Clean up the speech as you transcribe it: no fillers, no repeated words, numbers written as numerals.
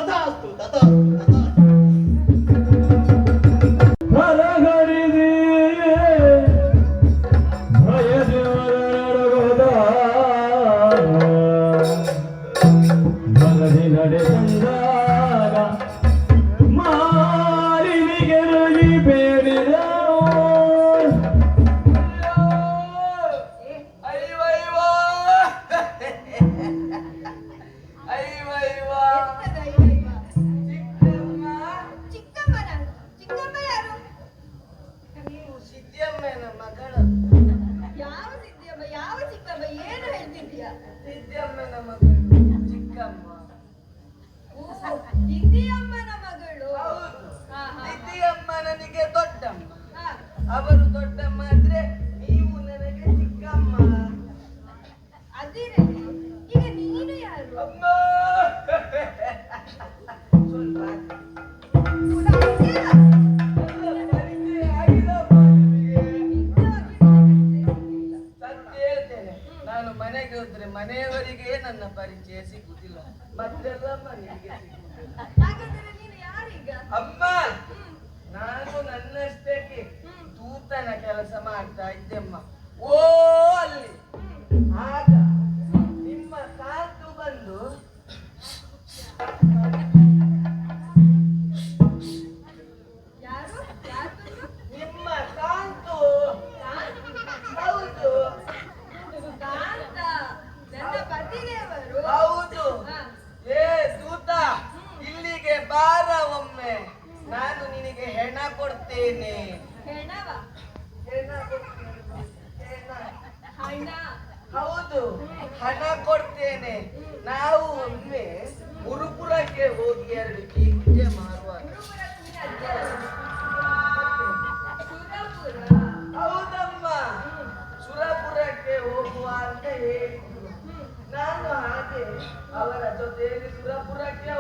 ತಥಾಸ್ತು ತಥಾಸ್ತು ತಥಾಸ್ತು. ಹರಹರಿದಿ ಭಯದೇವರೊಡಗೋದ ಬರದಿ ನಡೆದಂದಾಗ ಮಾರಿನಿಗೆ ರವಿ ಬೇಡಿದ ಸಿದ್ದಿಯಮ್ಮನ ಮಗಳು. ಯಾವ ಸಿದ್ದಿಯಮ್ಮ, ಯಾವ ಚಿಕ್ಕಮ್ಮ, ಏನು ಹೇಳ್ತಿದ್ಯಾ? ಸಿದ್ದಿಯಮ್ಮನ ಮಗಳು ಚಿಕ್ಕಮ್ಮ. ಓ, ಸಿದ್ದಿಯಮ್ಮನ ಮಗಳು. ಹೌದು. ಹಾ, ಹಾ. ಸಿದ್ದಿಯಮ್ಮ ನನಗೆ ದೊಡ್ಡಮ್ಮ, ಹಾ. ಅವರು ದೊಡ್ಡಮ್ಮ ಆದ್ರೆ ನೀವು ನನಗೆ ಚಿಕ್ಕಮ್ಮ. ಅದಿರಲಿ, ಈಗ ನೀನು ಯಾರು? ಅಮ್ಮ ಸ್ವಲ್ಪ ಕೂಡ ಆಗಿಲ್ಲ? ಪರಿಚಯ ಆಗಿಲ್ಲಮ್ಮ ನಿಮಗೆ. ನಿಜವಾಗಿಯೂ ಸತ್ಯ ಹೇಳ್ತೇನೆ, ನಾನು ಮನೆಗೆ ಹೋದ್ರೆ ಮನೆಯವರಿಗೆ ನನ್ನ ಪರಿಚಯ ಸಿಗುದಿಲ್ಲ, ಮತ್ತೆಲ್ಲಮ್ಮ ನಿಮಗೆ ಸಿಗುದಿಲ್ಲ. ಹಾಗಾದರೆ ನೀನು ಯಾರೀಗ? ಅಮ್ಮ, ನಾನು ನನ್ನಷ್ಟಕ್ಕೆ ತೂತನ ಕೆಲಸ ಮಾಡ್ತಾ ಇದ್ದೆಮ್ಮ. ಓ ಅಲ್ಲಿ ಆಗ ನಿಮ್ಮ ಕಾಂತು ಬಂದು ಯಾರು? ಯಾರು ಬಂದ್ರು? ನಿಮ್ಮ ಕಾಂತು. ಹೌದು ಕಾಂತ, ನನ್ನ ಪತಿದೇವರು. ಹೌದು. ಹಾ. ಏ ದೂತ, ಇಲ್ಲಿಗೆ ಬಾರ ಒಮ್ಮೆ, ನಾನು ನಿನಗೆ ಹೆಣ ಕೊಡ್ತೇನೆ. ಹೆಣವ? ಹೆಣ ಕೊಡ್ತೇನೆ. ಹೆಣ. ಹಣ? ಹೌದು, ಹಣ ಕೊಡ್ತೇನೆ. ನಾವು ಒಮ್ಮೆ ಗುರುಪುರಕ್ಕೆ ಹೋಗಿ 2 ಕಿಂಟೆ ಮಾರುವ. ಗುರುಪುರಕ್ಕೆ ನೀನು ಅಜ್ಜನ? ಸುರಪುರ? ಹೌದಮ್ಮ, ಸುರಪುರಕ್ಕೆ ಹೋಗುವ ಅಂತ ಹೇಳಿದ್ರು. ನಾನು ಹಾಗೆ ಅವರ ಜೊತೆಯಲ್ಲಿ ಸುರಪುರಕ್ಕೆ